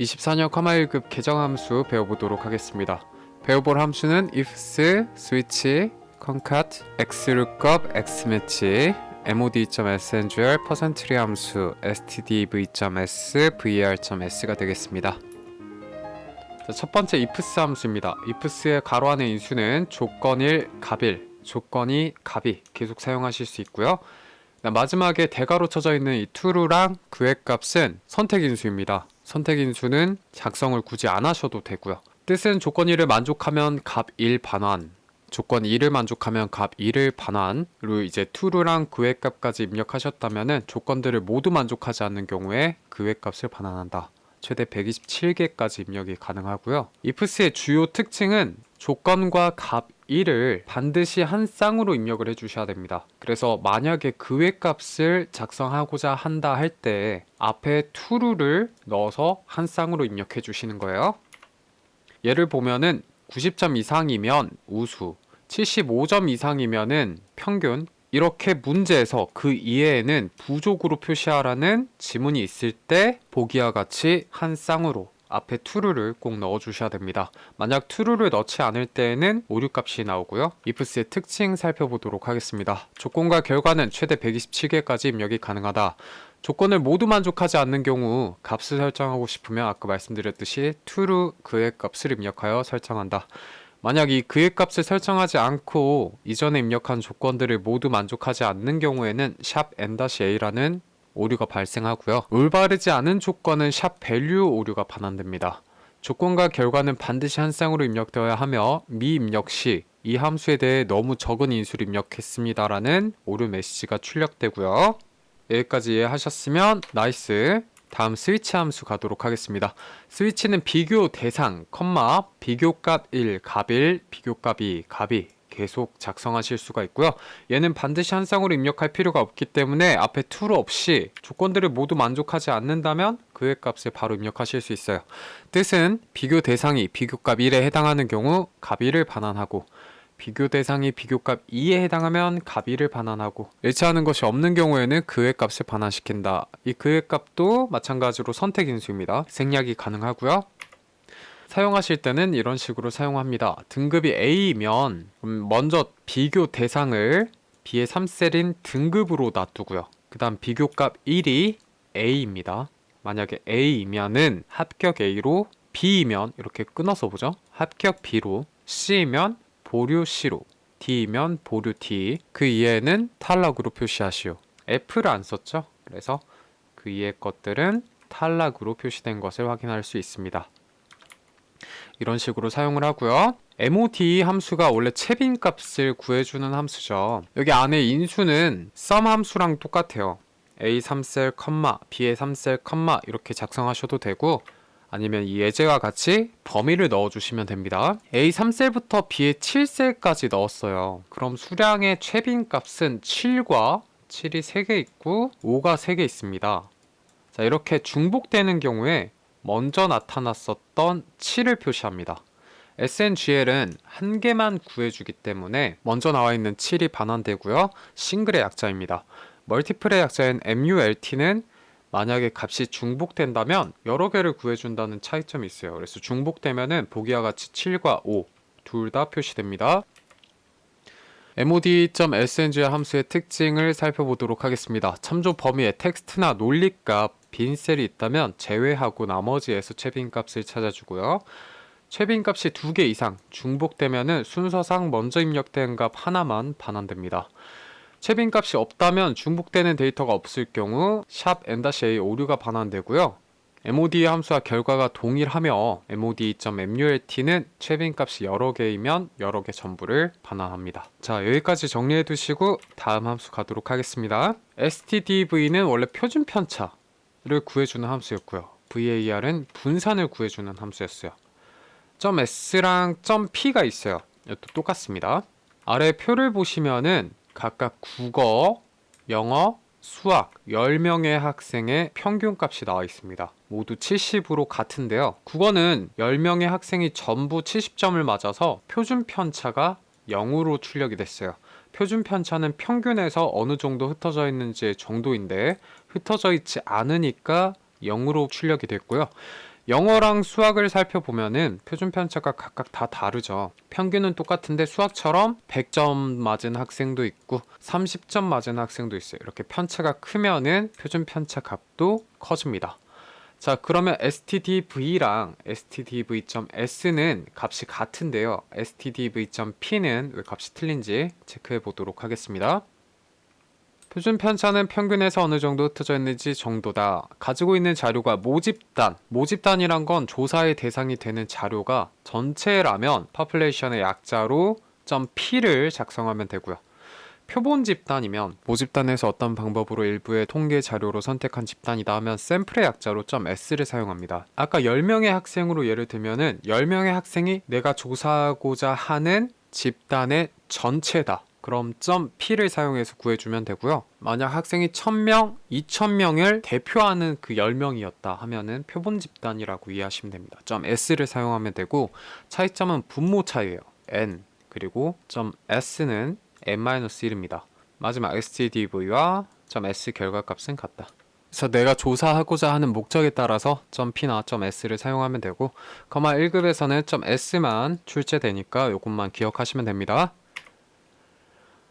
24년 컴마 1급 계정함수 배워보도록 하겠습니다. 배워볼 함수는 ifs, switch, concat, xlookup, xmatch, mod.sngl, %tree 함수, stdv.s, var.s가 되겠습니다. 자, 첫 번째 ifs 함수입니다. ifs의 괄호 안의 인수는 조건 1, 값 1, 조건 2, 값 2 계속 사용하실 수 있고요. 마지막에 대괄호 쳐져 있는 이 true랑 그의 값은 선택인수입니다. 선택인수는 작성을 굳이 안 하셔도 되고요. 뜻은 조건 1을 만족하면 값 1 반환, 조건 2를 만족하면 값 2를 반환으로 이제 true랑 그의 값까지 입력하셨다면 조건들을 모두 만족하지 않는 경우에 그의 값을 반환한다. 최대 127개까지 입력이 가능하고요. ifs의 주요 특징은 조건과 값 1을 반드시 한 쌍으로 입력을 해주셔야 됩니다. 그래서 만약에 그의 값을 작성하고자 한다 할 때 앞에 true를 넣어서 한 쌍으로 입력해 주시는 거예요. 예를 보면은 90점 이상이면 우수, 75점 이상이면은 평균, 이렇게 문제에서 그 이외에는 부족으로 표시하라는 지문이 있을 때 보기와 같이 한 쌍으로 앞에 true를 꼭 넣어주셔야 됩니다. 만약 true를 넣지 않을 때에는 오류값이 나오고요. ifs의 특징 살펴보도록 하겠습니다. 조건과 결과는 최대 127개까지 입력이 가능하다. 조건을 모두 만족하지 않는 경우 값을 설정하고 싶으면 아까 말씀드렸듯이 true 그의 값을 입력하여 설정한다. 만약 이 그의 값을 설정하지 않고 이전에 입력한 조건들을 모두 만족하지 않는 경우에는 n-a라는 오류가 발생하고요. 올바르지 않은 조건은 value 오류가 반환됩니다. 조건과 결과는 반드시 한 쌍으로 입력되어야 하며 미입력 시 이 함수에 대해 너무 적은 인수를 입력했습니다라는 오류 메시지가 출력되고요. 여기까지 이해하셨으면 나이스. 다음 스위치 함수 가도록 하겠습니다. 스위치는 비교 대상, 비교값 1, 값 1, 비교값 2, 값 2 계속 작성하실 수가 있고요. 얘는 반드시 한 쌍으로 입력할 필요가 없기 때문에 앞에 true 없이 조건들을 모두 만족하지 않는다면 그의 값을 바로 입력하실 수 있어요. 뜻은 비교 대상이 비교값 1에 해당하는 경우 값 1을 반환하고 비교 대상이 비교값 2에 해당하면 값 2를 반환하고 일치하는 것이 없는 경우에는 그의 값을 반환시킨다. 이 그의 값도 마찬가지로 선택인수입니다. 생략이 가능하고요. 사용하실 때는 이런 식으로 사용합니다. 등급이 A이면 먼저 비교 대상을 B의 3셀인 등급으로 놔두고요. 그 다음 비교값 1이 A입니다. 만약에 A이면은 합격 A로, B이면 이렇게 끊어서 보죠. 합격 B로, C이면 보류 C로, D이면 보류 D, 그 이외에는 탈락으로 표시하시오. F를 안 썼죠? 그래서 그 이외의 것들은 탈락으로 표시된 것을 확인할 수 있습니다. 이런 식으로 사용을 하고요. mod 함수가 원래 채빈 값을 구해주는 함수죠. 여기 안에 인수는 sum 함수랑 똑같아요. a 3셀, b의 3셀, 이렇게 작성하셔도 되고 아니면 이 예제와 같이 범위를 넣어주시면 됩니다. a 3셀부터 b의 7셀까지 넣었어요. 그럼 수량의 채빈 값은 7과 7이 3개 있고 5가 3개 있습니다. 자, 이렇게 중복되는 경우에 먼저 나타났었던 7을 표시합니다. SNGL은 한 개만 구해주기 때문에 먼저 나와 있는 7이 반환되고요. 싱글의 약자입니다. 멀티플의 약자인 MULT는 만약에 값이 중복된다면 여러 개를 구해준다는 차이점이 있어요. 그래서 중복되면은 보기와 같이 7과 5 둘 다 표시됩니다. mod.sng 함수의 특징을 살펴보도록 하겠습니다. 참조 범위에 텍스트나 논리값, 빈 셀이 있다면 제외하고 나머지에서 채빈값을 찾아주고요. 채빈값이 2개 이상 중복되면 순서상 먼저 입력된 값 하나만 반환됩니다. 채빈값이 없다면 중복되는 데이터가 없을 경우 n-a 오류가 반환되고요. mod 함수와 결과가 동일하며 mod.mult는 채빈값이 여러 개이면 여러 개 전부를 반환합니다. 자, 여기까지 정리해 두시고 다음 함수 가도록 하겠습니다. stdv는 원래 표준 편차를 구해주는 함수였고요. var은 분산을 구해주는 함수였어요. .s랑 .p가 있어요. 이것도 똑같습니다. 아래 표를 보시면은 각각 국어, 영어, 수학 10명의 학생의 평균값이 나와 있습니다. 모두 70으로 같은데요. 국어는 10명의 학생이 전부 70점을 맞아서 표준 편차가 0으로 출력이 됐어요. 표준 편차는 평균에서 어느 정도 흩어져 있는지 정도인데 흩어져 있지 않으니까 0으로 출력이 됐고요. 영어랑 수학을 살펴보면은 표준 편차가 각각 다 다르죠. 평균은 똑같은데 수학처럼 100점 맞은 학생도 있고 30점 맞은 학생도 있어요. 이렇게 편차가 크면은 표준 편차 값도 커집니다. 자, 그러면 stdv랑 stdv.s는 값이 같은데요. stdv.p는 왜 값이 틀린지 체크해 보도록 하겠습니다. 표준 편차는 평균에서 어느 정도 흩어져 있는지 정도다. 가지고 있는 자료가 모집단이란 건 조사의 대상이 되는 자료가 전체라면 population의 약자로 .p를 작성하면 되고요. 표본 집단이면 모집단에서 어떤 방법으로 일부의 통계 자료로 선택한 집단이다 하면 샘플의 약자로 .s를 사용합니다. 아까 10명의 학생으로 예를 들면은 10명의 학생이 내가 조사하고자 하는 집단의 전체다. 그럼 .p를 사용해서 구해주면 되고요. 만약 학생이 1000명, 2000명을 대표하는 그 10명이었다 하면은 표본 집단이라고 이해하시면 됩니다. .s를 사용하면 되고 차이점은 분모 차이예요. n 그리고 .s는 n-1입니다. 마지막 stdv와 .s 결과값은 같다. 그래서 내가 조사하고자 하는 목적에 따라서 .p나 .s를 사용하면 되고 거마 1급에서는 .s만 출제되니까 이것만 기억하시면 됩니다.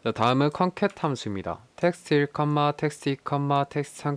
자, 다음은 concat 함수입니다. 텍스트 1, 텍스트 2, 텍스트 3,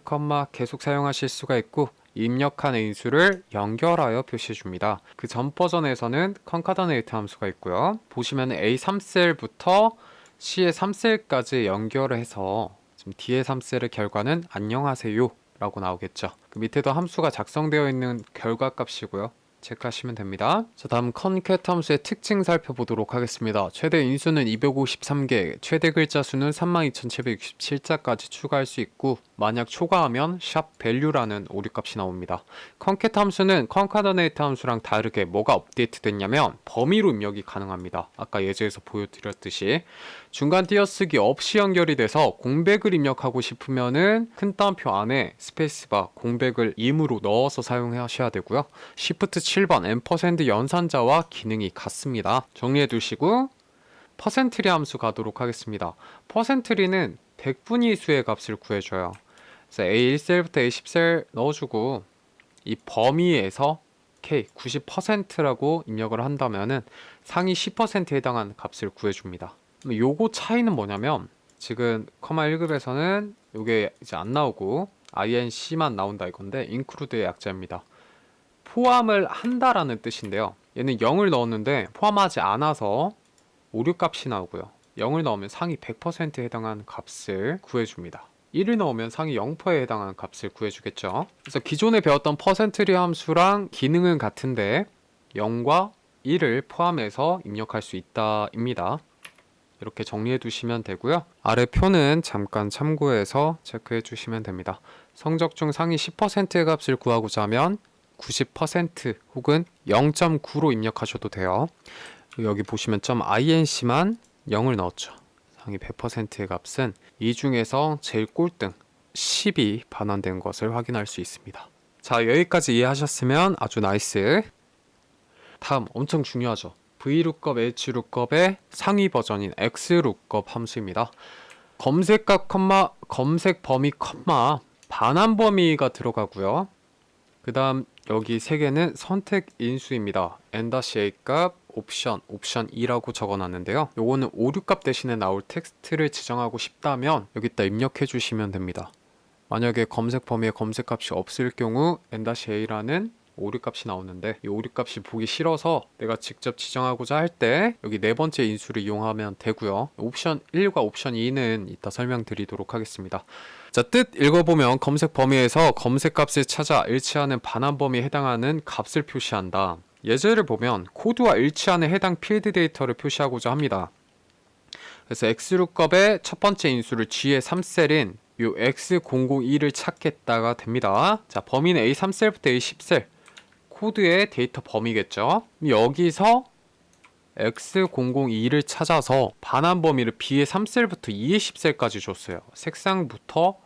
계속 사용하실 수가 있고 입력한 인수를 연결하여 표시해줍니다. 그 전 버전에서는 concatenate 함수가 있고요. 보시면 A3셀부터 C의 3셀까지 연결을 해서 지금 D의 3셀의 결과는 안녕하세요 라고 나오겠죠. 그 밑에도 함수가 작성되어 있는 결과값이고요. 체크하시면 됩니다. 자, 다음 concat 함수의 특징 살펴보도록 하겠습니다. 최대 인수는 253개, 최대 글자 수는 32,767자까지 추가할 수 있고 만약 초과하면 샵value라는 오류값이 나옵니다. concat 함수는 concatenate 함수랑 다르게 뭐가 업데이트 됐냐면 범위로 입력이 가능합니다. 아까 예제에서 보여드렸듯이 중간 띄어쓰기 없이 연결이 돼서 공백을 입력하고 싶으면은 큰 따옴표 안에 스페이스바 공백을 임으로 넣어서 사용하셔야 되고요. Shift 7번 M% 연산자와 기능이 같습니다. 정리해 두시고 퍼센트리 함수 가도록 하겠습니다. 퍼센트리는 백분위 수의 값을 구해줘요. 그래서 A1셀부터 A10셀 넣어주고 이 범위에서 K 90%라고 입력을 한다면은 상위 10%에 해당하는 값을 구해줍니다. 요거 차이는 뭐냐면 지금 커마 1급에서는 요게 이제 안 나오고 inc만 나온다 이건데 include의 약자입니다. 포함을 한다라는 뜻인데요. 얘는 0을 넣었는데 포함하지 않아서 오류값이 나오고요. 0을 넣으면 상위 100%에 해당하는 값을 구해줍니다. 1을 넣으면 상위 0%에 해당하는 값을 구해주겠죠. 그래서 기존에 배웠던 퍼센트리 함수랑 기능은 같은데 0과 1을 포함해서 입력할 수 있다입니다. 이렇게 정리해 두시면 되고요. 아래 표는 잠깐 참고해서 체크해 주시면 됩니다. 성적 중 상위 10%의 값을 구하고자 하면 90% 혹은 0.9로 입력하셔도 돼요. 여기 보시면 .inc만 0을 넣었죠. 상위 100%의 값은 이 중에서 제일 꼴등 10이 반환된 것을 확인할 수 있습니다. 자, 여기까지 이해하셨으면 아주 나이스. 다음 엄청 중요하죠. VLOOKUP, HLOOKUP의 상위 버전인 XLOOKUP 함수입니다. 검색값, 검색 범위, 반환 범위가 들어가고요. 그 다음 여기 세 개는 선택 인수입니다. n-a 값, 옵션 2라고 적어놨는데요. 요거는 오류값 대신에 나올 텍스트를 지정하고 싶다면 여기다 입력해 주시면 됩니다. 만약에 검색 범위에 검색값이 없을 경우 n-a라는 오류값이 나오는데 이 오류값이 보기 싫어서 내가 직접 지정하고자 할 때 여기 네 번째 인수를 이용하면 되고요. 옵션 1과 옵션 2는 이따 설명드리도록 하겠습니다. 자, 뜻 읽어보면 검색 범위에서 검색값을 찾아 일치하는 반환 범위에 해당하는 값을 표시한다. 예제를 보면 코드와 일치하는 해당 필드 데이터를 표시하고자 합니다. 그래서 XLOOKUP의 첫 번째 인수를 G의 3셀인 요 X002를 찾겠다가 됩니다. 자, 범위는 A3셀부터 A10셀 코드의 데이터 범위겠죠. 여기서 X002를 찾아서 반환 범위를 B의 3셀부터 E의 10셀까지 줬어요. 색상부터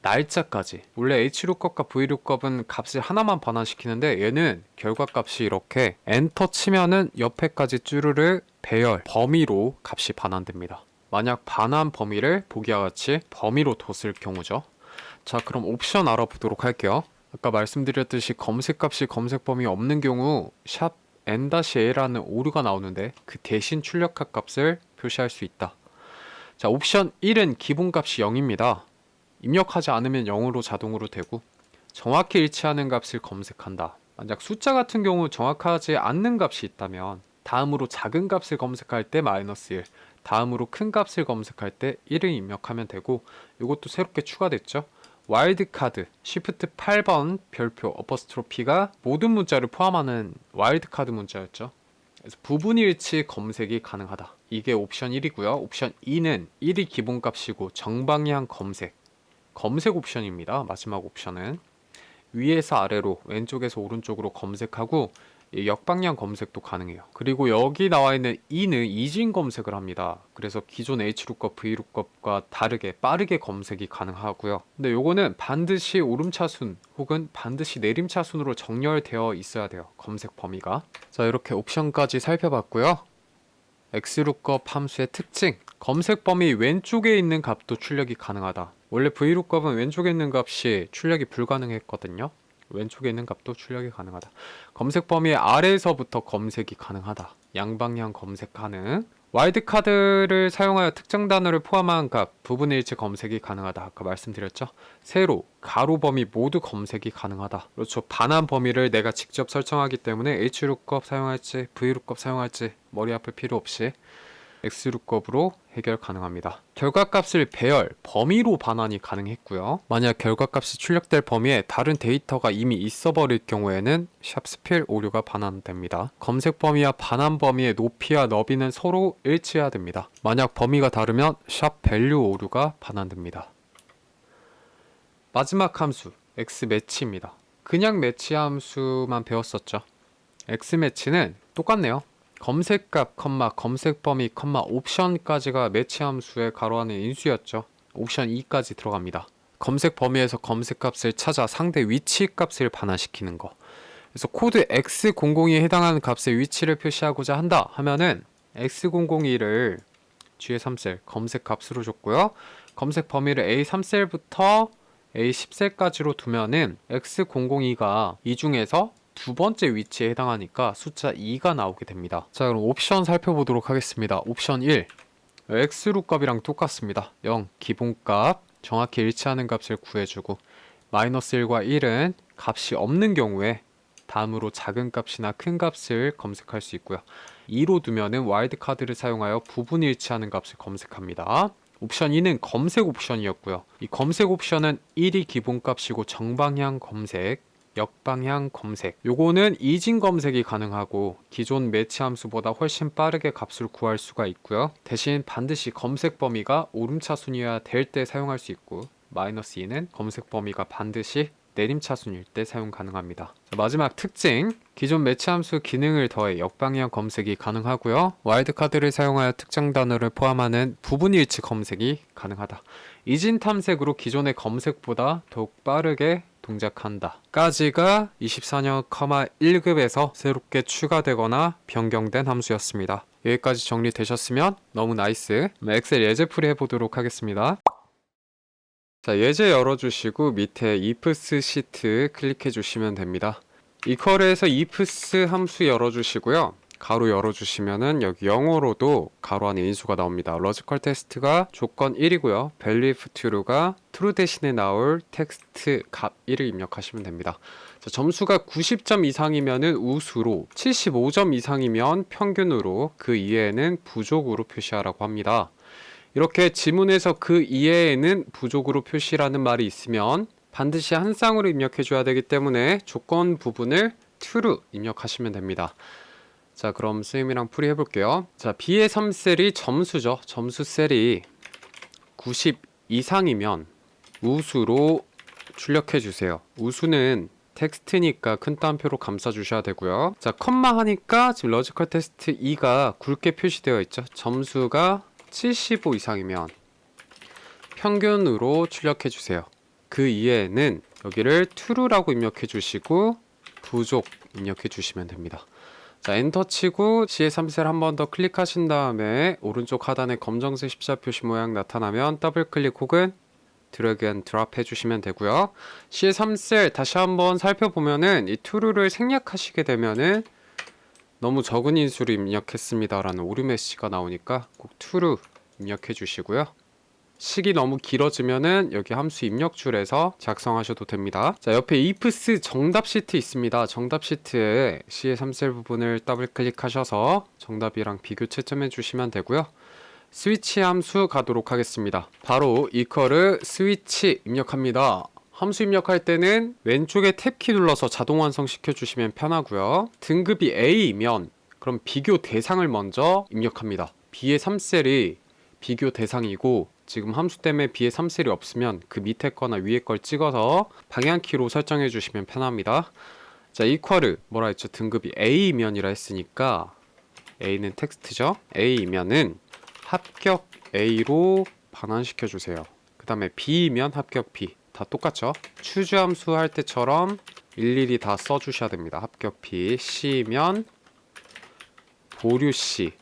날짜까지. 원래 HLOOKUP과 VLOOKUP은 값을 하나만 반환시키는데 얘는 결과값이 이렇게 엔터 치면은 옆에까지 쭈르르 배열 범위로 값이 반환됩니다. 만약 반환 범위를 보기와 같이 범위로 뒀을 경우죠. 자, 그럼 옵션 알아보도록 할게요. 아까 말씀드렸듯이 검색값이 검색 범위 없는 경우 샵 n-a라는 오류가 나오는데 그 대신 출력할 값을 표시할 수 있다. 자, 옵션 1은 기본값이 0입니다. 입력하지 않으면 0으로 자동으로 되고 정확히 일치하는 값을 검색한다. 만약 숫자 같은 경우 정확하지 않는 값이 있다면 다음으로 작은 값을 검색할 때 -1, 다음으로 큰 값을 검색할 때 1을 입력하면 되고, 이것도 새롭게 추가됐죠. 와일드카드 Shift 8번 별표 어퍼스트로피가 모든 문자를 포함하는 와일드카드 문자였죠. 그래서 부분일치 검색이 가능하다. 이게 옵션 1이고요. 옵션 2는 1이 기본값이고 정방향 검색 옵션입니다. 마지막 옵션은 위에서 아래로 왼쪽에서 오른쪽으로 검색하고 역방향 검색도 가능해요. 그리고 여기 나와 있는 2는 이진 검색을 합니다. 그래서 기존 HLOOKUP, VLOOKUP과 다르게 빠르게 검색이 가능하고요. 근데 요거는 반드시 오름차순 혹은 반드시 내림차순으로 정렬되어 있어야 돼요. 검색 범위가. 자, 이렇게 옵션까지 살펴봤고요. XLOOKUP 함수의 특징, 검색 범위 왼쪽에 있는 값도 출력이 가능하다. 원래 VLOOKUP은 왼쪽에 있는 값이 출력이 불가능했거든요. 왼쪽에 있는 값도 출력이 가능하다. 검색 범위 아래에서부터 검색이 가능하다. 양방향 검색 가능. 와일드카드를 사용하여 특정 단어를 포함한 값, 부분일치 검색이 가능하다. 아까 말씀드렸죠. 세로, 가로 범위 모두 검색이 가능하다. 그렇죠. 반환 범위를 내가 직접 설정하기 때문에 HLOOKUP 사용할지 VLOOKUP 사용할지 머리 아플 필요 없이 XLOOKUP으로 해결 가능합니다. 결과값을 배열, 범위로 반환이 가능했고요. 만약 결과값이 출력될 범위에 다른 데이터가 이미 있어 버릴 경우에는 샵스필 오류가 반환됩니다. 검색 범위와 반환 범위의 높이와 너비는 서로 일치해야 됩니다. 만약 범위가 다르면 샵밸류 오류가 반환됩니다. 마지막 함수 X매치입니다. 그냥 매치 함수만 배웠었죠. X매치는 똑같네요. 검색값, 검색 범위, 옵션까지가 매치 함수의 가로 안에 인수였죠. 옵션 2까지 들어갑니다. 검색 범위에서 검색값을 찾아 상대 위치 값을 반환시키는 거. 그래서 코드 X002에 해당하는 값의 위치를 표시하고자 한다 하면은 X002를 G3셀 검색 값으로 줬고요. 검색 범위를 A3셀부터 A10셀까지로 두면은 X002가 이 중에서 두 번째 위치에 해당하니까 숫자 2가 나오게 됩니다. 자, 그럼 옵션 살펴보도록 하겠습니다. 옵션 1, XLOOKUP이랑 똑같습니다. 0, 기본값, 정확히 일치하는 값을 구해주고 -1과 1은 값이 없는 경우에 다음으로 작은 값이나 큰 값을 검색할 수 있고요. 2로 두면은 와일드카드를 사용하여 부분 일치하는 값을 검색합니다. 옵션 2는 검색 옵션이었고요. 이 검색 옵션은 1이 기본값이고 정방향 검색, 역방향 검색, 요거는 이진 검색이 가능하고 기존 매치 함수보다 훨씬 빠르게 값을 구할 수가 있고요. 대신 반드시 검색 범위가 오름차순이어야 될 때 사용할 수 있고 -2는 검색 범위가 반드시 내림차순일 때 사용 가능합니다. 자, 마지막 특징, 기존 매치 함수 기능을 더해 역방향 검색이 가능하고요. 와일드카드를 사용하여 특정 단어를 포함하는 부분일치 검색이 가능하다. 이진 탐색으로 기존의 검색보다 더욱 빠르게 동작한다 까지가 24년 1급에서 새롭게 추가되거나 변경된 함수였습니다. 여기까지 정리되셨으면 너무 나이스. 엑셀 예제풀이 해보도록 하겠습니다. 자, 예제 열어주시고 밑에 ifs 시트 클릭해 주시면 됩니다. 이퀄에서 ifs 함수 열어주시고요. 가로 열어주시면은 여기 영어로도 가로 안에 인수가 나옵니다. 러지컬 테스트가 조건 1이고요. value if true가 true 대신에 나올 텍스트 값 1을 입력하시면 됩니다. 자, 점수가 90점 이상이면은 우수로, 75점 이상이면 평균으로, 그 이외에는 부족으로 표시하라고 합니다. 이렇게 지문에서 그 이외에는 부족으로 표시라는 말이 있으면 반드시 한 쌍으로 입력해 줘야 되기 때문에 조건 부분을 true 입력하시면 됩니다. 자, 그럼 쌤이랑 풀이 해볼게요. 자, B의 3셀이 점수죠. 점수 셀이 90 이상이면 우수로 출력해 주세요. 우수는 텍스트니까 큰 따옴표로 감싸 주셔야 되고요. 자, 컴마 하니까 지금 러지컬 테스트 2가 굵게 표시되어 있죠. 점수가 75 이상이면 평균으로 출력해 주세요. 그 이외에는 여기를 true라고 입력해 주시고 부족 입력해 주시면 됩니다. 자, 엔터 치고 C의 3셀 한 번 더 클릭하신 다음에 오른쪽 하단에 검정색 십자 표시 모양 나타나면 더블 클릭 혹은 드래그 앤 드랍 해주시면 되고요. C3셀 다시 한번 살펴보면은 이 true를 생략하시게 되면은 너무 적은 인수를 입력했습니다 라는 오류 메시지가 나오니까 꼭 true 입력해 주시고요. 식이 너무 길어지면은 여기 함수 입력줄에서 작성하셔도 됩니다. 자, 옆에 ifs 정답 시트 있습니다. 정답 시트에 C의 3셀 부분을 더블 클릭하셔서 정답이랑 비교 채점해 주시면 되고요. 스위치 함수 가도록 하겠습니다. 바로 이퀄을 스위치 입력합니다. 함수 입력할 때는 왼쪽에 탭키 눌러서 자동 완성시켜 주시면 편하고요. 등급이 A이면 그럼 비교 대상을 먼저 입력합니다. B의 3셀이 비교 대상이고 지금 함수 때문에 B의 3셀이 없으면 그 밑에 거나 위에 걸 찍어서 방향키로 설정해 주시면 편합니다. 자, 이퀄을 뭐라 했죠? 등급이 A면이라 했으니까 A는 텍스트죠. A면은 합격 A로 반환시켜 주세요. 그 다음에 B면 합격 B. 다 똑같죠? 추주 함수 할 때처럼 일일이 다 써주셔야 됩니다. 합격 B. C면 보류 C.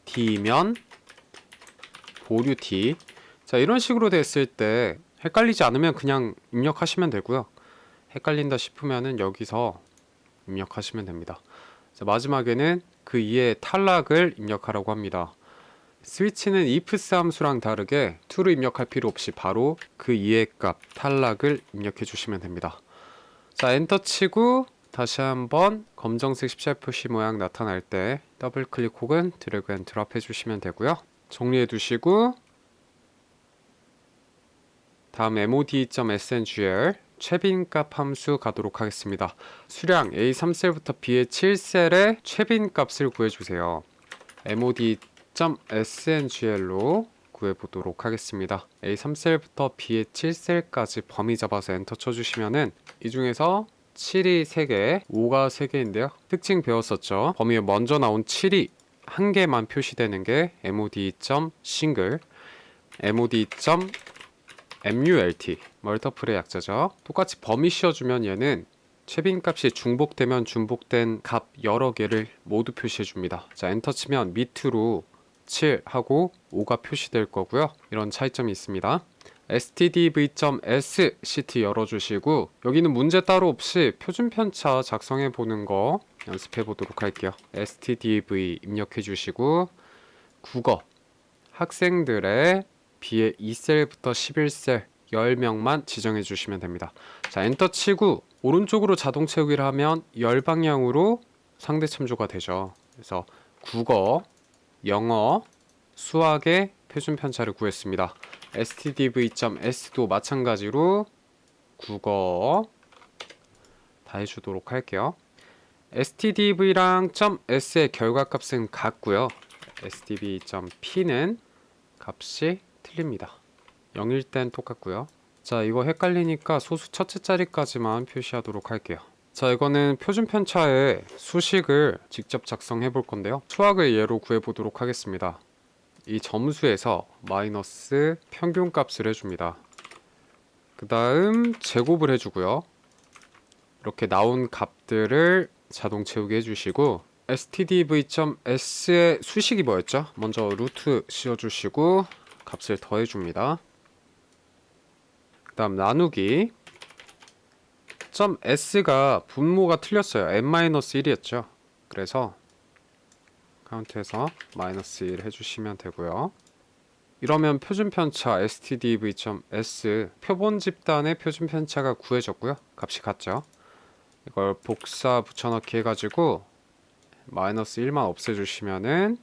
D면 보류 D. 자, 이런 식으로 됐을 때 헷갈리지 않으면 그냥 입력하시면 되고요. 헷갈린다 싶으면은 여기서 입력하시면 됩니다. 자, 마지막에는 그 이에 탈락을 입력하라고 합니다. 스위치는 ifs 함수랑 다르게 true를 입력할 필요 없이 바로 그 이해 값 탈락을 입력해 주시면 됩니다. 자, 엔터 치고 다시 한번 검정색 십자 표시 모양 나타날 때 더블 클릭 혹은 드래그 앤 드랍 해주시면 되고요. 정리해 두시고 다음 mod.sngl 최빈값 함수 가도록 하겠습니다. 수량 A3셀부터 B의 7셀의 최빈값을 구해주세요. mod.sngl로 구해보도록 하겠습니다. A3셀부터 B의 7셀까지 범위 잡아서 엔터 쳐주시면은 이 중에서 7이 3개, 5가 3개인데요. 특징 배웠었죠. 범위에 먼저 나온 7이 한 개만 표시되는 게 mod.single, mod.mult, 멀터플의 약자죠. 똑같이 범위 씌워주면 얘는 최빈값이 중복되면 중복된 값 여러 개를 모두 표시해 줍니다. 자, 엔터 치면 밑으로 7하고 5가 표시될 거고요. 이런 차이점이 있습니다. stdv.s 시트 열어주시고 여기는 문제 따로 없이 표준 편차 작성해 보는 거 연습해 보도록 할게요. stdv 입력해 주시고 국어 학생들의 B의 2셀부터 11셀 10명만 지정해 주시면 됩니다. 자, 엔터 치고 오른쪽으로 자동 채우기를 하면 열 방향으로 상대 참조가 되죠. 그래서 국어, 영어, 수학의 표준 편차를 구했습니다. stdv.s도 마찬가지로 국어 다 해주도록 할게요. stdv랑 .s의 결과값은 같고요. stdv.p는 값이 틀립니다. 0일 땐 똑같고요. 자, 이거 헷갈리니까 소수 첫째 자리까지만 표시하도록 할게요. 자, 이거는 표준 편차의 수식을 직접 작성해 볼 건데요. 수학을 예로 구해 보도록 하겠습니다. 이 점수에서 마이너스 평균 값을 해줍니다. 그 다음 제곱을 해주고요. 이렇게 나온 값들을 자동 채우게 해주시고 stdv.s의 수식이 뭐였죠? 먼저 루트 씌워주시고 값을 더해줍니다. 그 다음 나누기 .s가 분모가 틀렸어요. n-1이었죠. 그래서 카운트해서 -1 해주시면 되고요. 이러면 표준 편차 stdv.s 표본 집단의 표준 편차가 구해졌고요. 값이 같죠. 이걸 복사 붙여넣기 해가지고 -1만 없애주시면은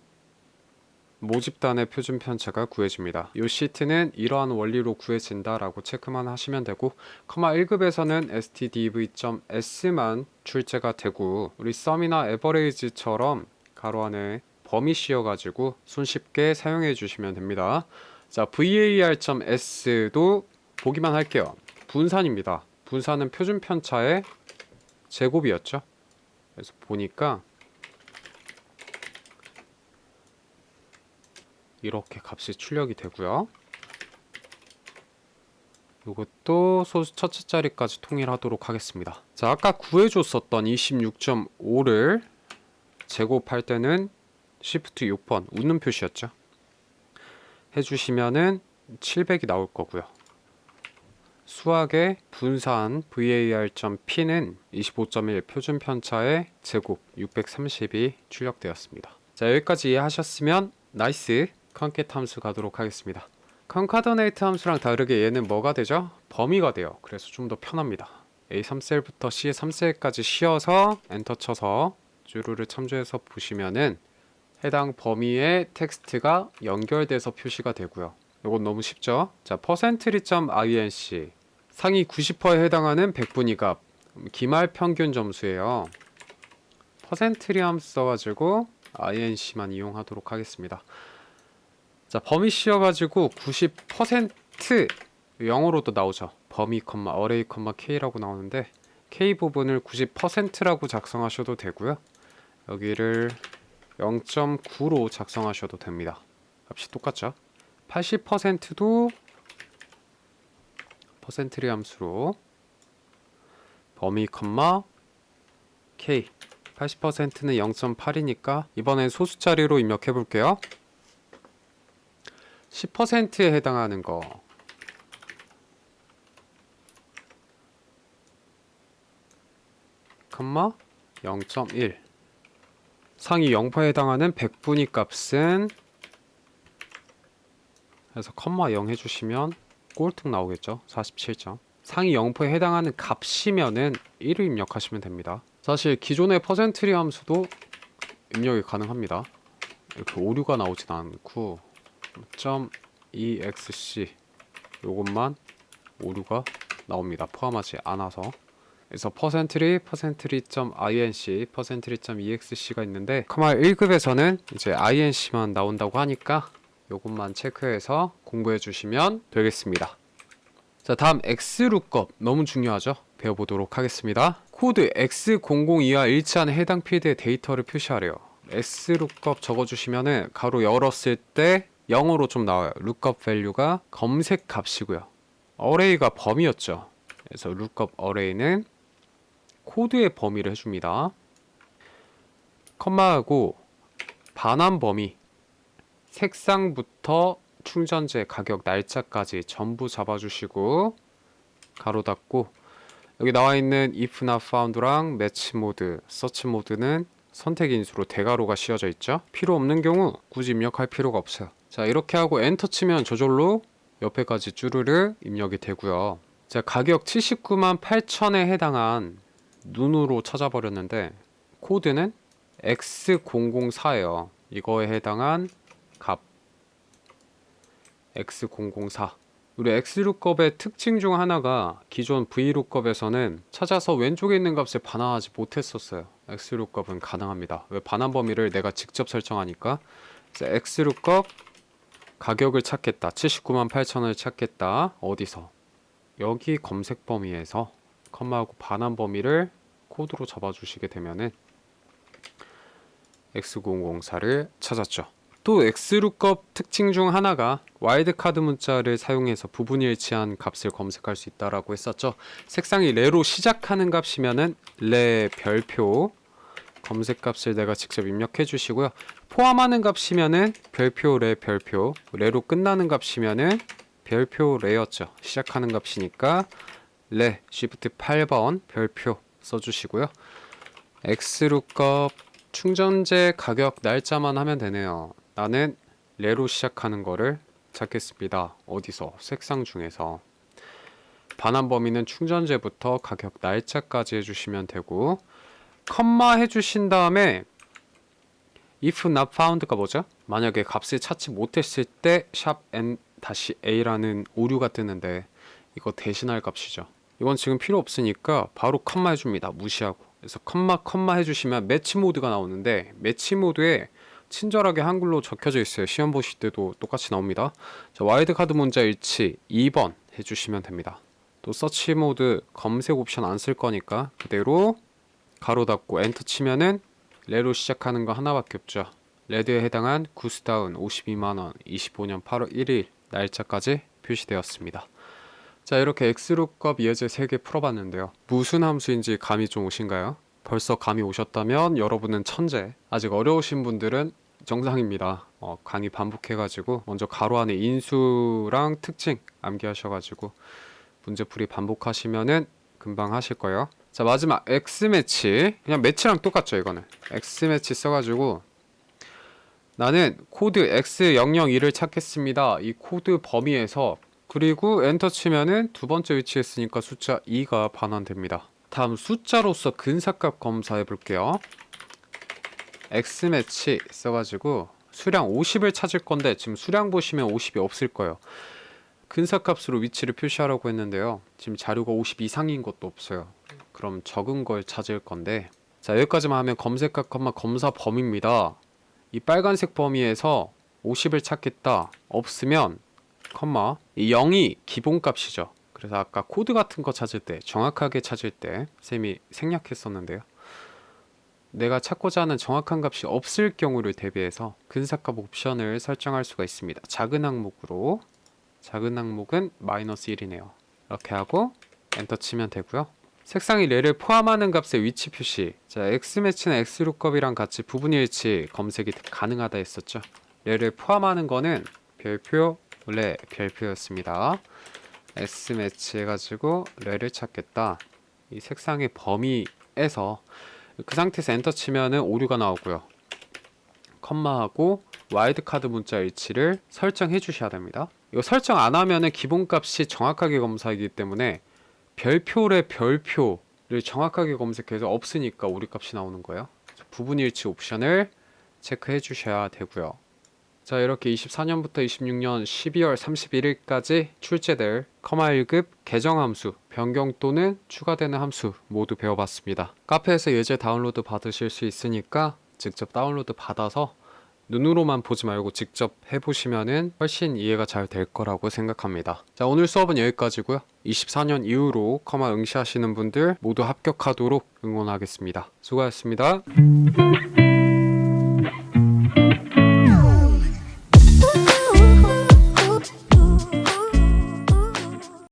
모집단의 표준 편차가 구해집니다. 이 시트는 이러한 원리로 구해진다 라고 체크만 하시면 되고 커마 1급에서는 stdv.s만 출제가 되고 우리 썸이나 에버레이지처럼 가로 안에 범위 씌워가지고 손쉽게 사용해 주시면 됩니다. 자, var.s도 보기만 할게요. 분산입니다. 분산은 표준 편차의 제곱이었죠. 그래서 보니까 이렇게 값이 출력이 되고요. 이것도 소수 첫째 자리까지 통일하도록 하겠습니다. 자, 아까 구해줬었던 26.5를 제곱할 때는 Shift 6번 웃는 표시였죠. 해주시면은 700이 나올 거고요. 수학의 분산 var.p는 25.1 표준 편차의 제곱 630이 출력되었습니다. 자, 여기까지 이해하셨으면 나이스. 컨캣 함수 가도록 하겠습니다. 컨카더네이트 함수랑 다르게 얘는 뭐가 되죠? 범위가 돼요. 그래서 좀 더 편합니다. A3셀부터 C3셀까지 씌워서 엔터 쳐서 주루를 참조해서 보시면은 해당 범위의 텍스트가 연결돼서 표시가 되고요. 이건 너무 쉽죠? 자, %inc 상위 90%에 해당하는 백분위 값, 기말 평균 점수예요. 퍼센트리 함수 써가지고 inc만 이용하도록 하겠습니다. 자, 범위 씌워가지고 90% 영어로도 나오죠. 범위, array, k라고 나오는데 k 부분을 90%라고 작성하셔도 되고요. 여기를 0.9로 작성하셔도 됩니다. 값이 똑같죠. 80%도 퍼센트리 함수로 범위, k 80%는 0.8이니까 이번엔 소수 자리로 입력해 볼게요. 10%에 해당하는 거 0.1 상위 0%에 해당하는 백분위 값은 그래서 0 해주시면 꼴등 나오겠죠. 47점. 상위 0%에 해당하는 값이면은 1을 입력하시면 됩니다. 사실 기존의 퍼센트리 함수도 입력이 가능합니다. 이렇게 오류가 나오진 않고 .exc 요것만 오류가 나옵니다. 포함하지 않아서. 그래서 %3%.inc, %3.exc가 있는데 커말 1급에서는 이제 inc만 나온다고 하니까 요것만 체크해서 공부해 주시면 되겠습니다. 자, 다음 xlookup 너무 중요하죠? 배워보도록 하겠습니다. 코드 x002와 일치하는 해당 필드의 데이터를 표시하래요. xlookup 적어주시면은 가로 열었을 때 0으로 좀 나와요. lookup value가 검색 값이고요. array가 범위였죠. 그래서 lookup array는 코드의 범위를 해줍니다. 컴마하고 반환 범위 색상부터 충전재 가격 날짜까지 전부 잡아주시고 가로 닫고 여기 나와있는 if not found랑 match mode, search mode는 선택 인수로 대괄호가 씌워져 있죠. 필요 없는 경우 굳이 입력할 필요가 없어요. 자, 이렇게 하고 엔터 치면 저절로 옆에까지 쭈르르 입력이 되고요. 자, 가격 79만 8천에 해당한 눈으로 찾아버렸는데 코드는 X004예요. 이거에 해당한 값 X004. 우리 Xlookup의 특징 중 하나가 기존 Vlookup에서는 찾아서 왼쪽에 있는 값을 반환하지 못했었어요. Xlookup은 가능합니다. 왜? 반환 범위를 내가 직접 설정하니까. Xlookup 가격을 찾겠다. 79만 8천을 찾겠다. 어디서? 여기 검색 범위에서 컴마하고 반환 범위를 코드로 잡아주시게 되면은 X004를 찾았죠. 또 Xlookup 특징 중 하나가 와일드카드 문자를 사용해서 부분 일치한 값을 검색할 수 있다라고 했었죠. 색상이 레로 시작하는 값이면은 레 별표 검색 값을 내가 직접 입력해 주시고요. 포함하는 값이면은 별표 레 별표, 레로 끝나는 값이면은 별표 레였죠. 시작하는 값이니까 레 Shift 8번 별표 써주시고요. Xlookup 충전재 가격 날짜만 하면 되네요. 나는 레로 시작하는 거를 찾겠습니다. 어디서? 색상 중에서. 반환 범위는 충전재부터 가격 날짜까지 해주시면 되고 컴마 해주신 다음에 if not found가 뭐죠? 만약에 값을 찾지 못했을 때 샵 n-a라는 오류가 뜨는데 이거 대신할 값이죠. 이건 지금 필요 없으니까 바로 컴마 해줍니다. 무시하고. 그래서 컴마 해주시면 매치 모드가 나오는데 매치 모드에 친절하게 한글로 적혀져 있어요. 시험 보실 때도 똑같이 나옵니다. 자, 와일드카드 문자 일치 2번 해주시면 됩니다. 또 서치 모드 검색 옵션 안 쓸 거니까 그대로 가로 닫고 엔터 치면은 레로 시작하는 거 하나밖에 없죠. 레드에 해당한 구스다운 52만원 25년 8월 1일 날짜까지 표시되었습니다. 자, 이렇게 Xlookup 예제 3개 풀어봤는데요. 무슨 함수인지 감이 좀 오신가요? 벌써 감이 오셨다면 여러분은 천재. 아직 어려우신 분들은 정상입니다. 강의 반복해가지고 먼저 가로 안에 인수랑 특징 암기하셔가지고 문제풀이 반복하시면은 금방 하실 거예요. 자, 마지막 X매치. 그냥 매치랑 똑같죠. 이거는 X매치 써가지고 나는 코드 X002를 찾겠습니다. 이 코드 범위에서, 그리고 엔터 치면은 두 번째 위치에 있으니까 숫자 2가 반환됩니다. 다음 숫자로서 근사값 검사해 볼게요. X매치 써가지고 수량 50을 찾을 건데 지금 수량 보시면 50이 없을 거예요. 근사값으로 위치를 표시하라고 했는데요. 지금 자료가 50 이상인 것도 없어요. 그럼 적은 걸 찾을 건데, 자, 여기까지만 하면 검색값, 검사 범위입니다. 이 빨간색 범위에서 50을 찾겠다. 없으면 이 0이 기본값이죠. 그래서 아까 코드 같은 거 찾을 때, 정확하게 찾을 때 쌤이 생략했었는데요. 내가 찾고자 하는 정확한 값이 없을 경우를 대비해서 근사값 옵션을 설정할 수가 있습니다. 작은 항목으로, 작은 항목은 -1이네요. 이렇게 하고 엔터 치면 되고요. 색상이 래를 포함하는 값의 위치 표시. 자, X매치는 X룩업이랑 같이 부분일치 검색이 가능하다 했었죠. 래를 포함하는 거는 별표, 래, 별표였습니다. X매치 해가지고 래를 찾겠다. 이 색상의 범위에서 그 상태에서 엔터 치면은 오류가 나오고요. 컴마하고 와일드카드 문자 일치를 설정해 주셔야 됩니다. 이거 설정 안 하면은 기본값이 정확하게 검사하기 때문에 별표의 별표를 정확하게 검색해서 없으니까 오류값이 나오는 거예요. 부분일치 옵션을 체크해 주셔야 되고요. 자, 이렇게 24년부터 26년 12월 31일까지 출제될 커마 1급 개정 함수, 변경 또는 추가되는 함수 모두 배워봤습니다. 카페에서 예제 다운로드 받으실 수 있으니까 직접 다운로드 받아서 눈으로만 보지 말고 직접 해보시면은 훨씬 이해가 잘 될 거라고 생각합니다. 자, 오늘 수업은 여기까지고요. 24년 이후로 커마 응시하시는 분들 모두 합격하도록 응원하겠습니다. 수고하셨습니다.